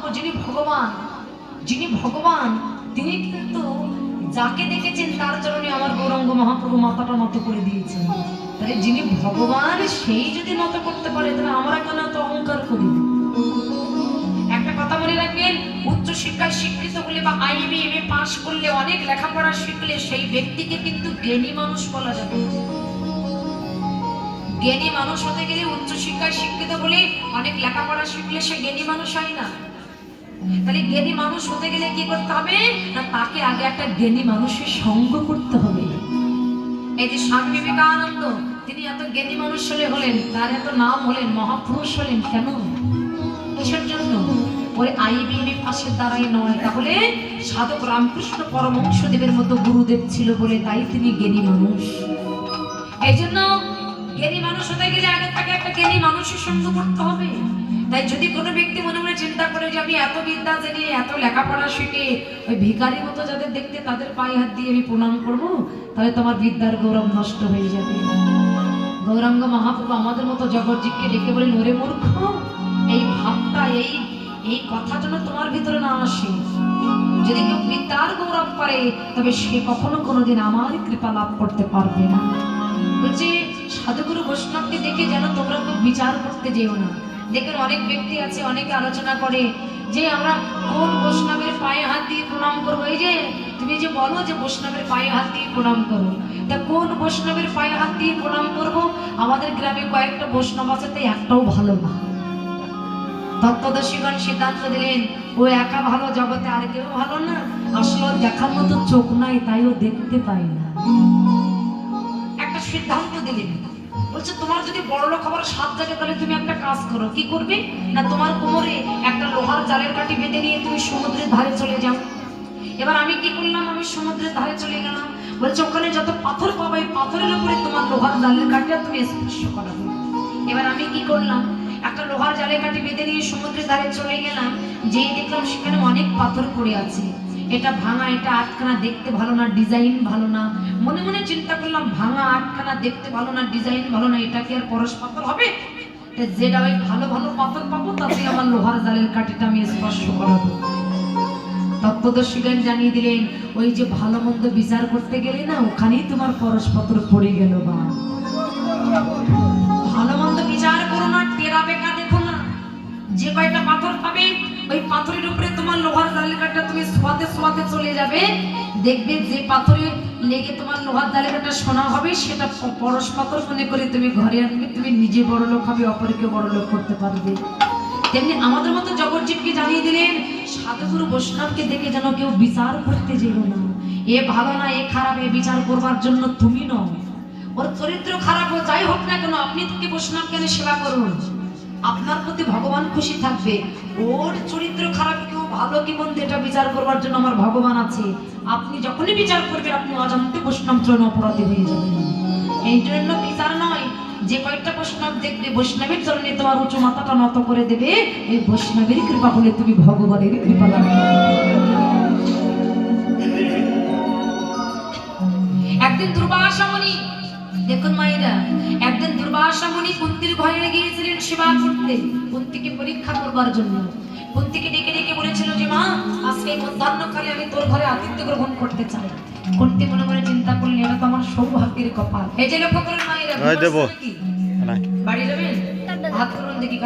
মহাপ্রভু যিনি ভগবান তিনি কিন্তু যাকে দেখেছেন তার চরণে আমার গৌরাঙ্গ মহাপ্রভু মাথাটা নত করে দিয়েছেন। তাহলে যিনি ভগবান সেই যদি নত করতে পারে তাহলে আমরা কেন তো অহংকার করি? একটা কথা মনে রাখবেন, উচ্চ শিক্ষায় শিক্ষিত হলে বা IBM পাস করলে, অনেক লেখাপড়া শিখলে সেই ব্যক্তিকে কিন্তু জ্ঞানী মানুষ বলা যাবে। জ্ঞানী মানুষ হতে গেলে উচ্চ শিক্ষায় শিক্ষিত বলে অনেক লেখাপড়া শিখলে সে জ্ঞানী মানুষ হয় না। তাহলে জ্ঞানী মানুষ হতে গেলে কি করতে হবে না, তাকে আগে একটা জ্ঞানী মানুষের সঙ্গ করতে হবে। এই যে স্বামী বিবেকানন্দ, তিনি এত জ্ঞানী মানুষ হলেন, তার এত নাম হলেন, মহাপুরুষ হলেন কেন? কিসের জন্য? ওই IBM পাশের দ্বারাই নয়, তাহলে সাধক রামকৃষ্ণ পরমহংসদেবের মতো গুরুদেব ছিল বলে তাই তিনি জ্ঞানী মানুষ। এই জন্য জ্ঞানী মানুষ হতে গেলে আগে তাকে একটা জ্ঞানী মানুষের সঙ্গ করতে হবে। তাই যদি কোনো ব্যক্তি মনে মনে চিন্তা করে যে আমি এত বিদ্যা জানি, এত লেখাপড়া শিখে ওই ভিখারির মতো যাদের দেখতে তাদের পায়ে হাত দিয়ে আমি প্রণাম করবো, তাহলে তোমার বিদ্যার গৌরব নষ্ট হয়ে যাবে। গৌরাঙ্গ মহাপ্রভু আমাদের মতো জগৎজীবকে ডেকে বলেন, ওরে মূর্খ, এই ভাবটা এই কথা যেন তোমার ভিতরে না আসে। যদি কেউ বিদ্যার গৌরব করে তবে সে কখনো কোনোদিন আমার কৃপা লাভ করতে পারবে না। বলছে সাধুগুরু বৈষ্ণবকে দেখে যেন তোমরা খুব বিচার করতে যেও না। দেখেন অনেক ব্যক্তি আছে, অনেকে আলোচনা করে যে আমরা কোন বৈষ্ণবের পায়ে হাত দিয়ে প্রণাম করবো। এই যে তুমি যে বলো যে বৈষ্ণবের পায়ে হাত দিয়ে প্রণাম করো, তা কোন বৈষ্ণবের পায়ে হাত দিয়ে প্রণাম করবো? আমাদের গ্রামে কয়েকটা বৈষ্ণব আছে, তাই একটাও ভালো না। তত্ত্বদর্শীগণ সিদ্ধান্ত দিলেন ও একা ভালো, জগতে আর কেউ ভালো না। আসলে দেখার মতো চোখ নাই, তাই ও দেখতে পাই না। একটা সিদ্ধান্ত দিলেন, বলছে তোমার যদি বড়লোক হবার সাত জাগে তাহলে তুমি একটা কাজ করো। কি করবে না, তোমার কোমরে একটা লোহার জালের কাঠি বেঁধে নিয়ে তুমি সমুদ্রের ধারে চলে যাও। এবার আমি কি করলাম, আমি সমুদ্রের ধারে চলে গেলাম। বলছে ওখানে যত পাথর পাবে পাথরের উপরে তোমার লোহার জালের কাঠিটা তুমি স্পর্শ করাবে। এবার আমি কি করলাম, একটা লোহার জালের কাঠি বেঁধে নিয়ে সমুদ্রের ধারে চলে গেলাম। যেই দেখলাম সেখানে অনেক পাথর পড়ে আছে, এটা ভাঙা, এটা আটখানা, দেখতে ভালো না, ডিজাইন ভালো না। মনে মনে চিন্তা করলাম, ভাঙা, আটখানা, দেখতে ভালো না, ডিজাইন ভালো না, এটা কি আর পরশ পাথর হবে? যেটা ওই ভালো ভালো পাথর পাবো তাতে আমার লোহার জালের কাঠিটা আমি স্পর্শ করাবো। তত্ত্বদর্শীগণ জানিয়ে দিলেন, ওই যে ভালো মন্দ বিচার করতে গেলে না, ওখানেই তোমার পরশ পাথর পড়ে গেল। বা ভালো মন্দ বিচার করো না, টেরা বেকা দেখো না। যে কয়টা পাথর পাবে ওই পাথরের উপরে তোমার লোহার জালের কাঠটা তুমি সোয়াতে চলে যাবে। দেখবে যে পাথরে লেগে তোমার লোহার জালের কাঠটা সোনা হবে, সেটা পরশ পাথর মনে করে তুমি ঘরে আনবে। তুমি নিজে বড় লোক হবে, অপরকে বড় লোক করতে পারবে। তেমনি আমাদের মতো জগৎজীবকে জানিয়ে দিলেন, সাধুগুরু বৈষ্ণবকে দেখে যেন কেউ বিচার করতে যেও না। এ ভালো না, এ খারাপ, এ বিচার করবার জন্য তুমি নও। ওর চরিত্র খারাপ ও যাই হোক না কেন, আপনি থেকে বৈষ্ণব কেন সেবা করুন, আপনার প্রতি ভগবান খুশি থাকবে। ওর চরিত্র খারাপ কেউ ভালো কি মন্দ এটা বিচার করবার জন্য আমার ভগবান আছে। আপনি যখনই বিচার করবেন আপনি অজান্তে বৈষ্ণব চরণ অপরাধী হয়ে যাবেন। এই জন্য বিচার নয়, যে কয়েকটা বৈষ্ণব দেখবে বৈষ্ণবের চরণে তোমার উঁচু মাথাটা নত করে দেবে, এই বৈষ্ণবের কৃপা হলে তুমি ভগবানের কৃপা লাভ করবে। একদিন দুর্বাসা মুনি, দেখুন মায়েরা, একদিন দুর্বাসা মুনি কুন্তির ঘরে গিয়েছিলেন সেবা করতে, কুন্তিকে পরীক্ষা করবার জন্য। কুন্তিকে ডেকে ডেকে বলেছিল যে মা, আজকে মধ্যাহ্নকালে আমি তোর ঘরে আতিথ্য গ্রহণ করতে চাই। কুন্তি মনে মনে চিন্তা করলেন, এটা তো আমার সৌভাগ্যের কপাল। এই যে লক্ষ্য করেন মায়েরা, বাড়ি যাবেন, হাত করুন দেখি।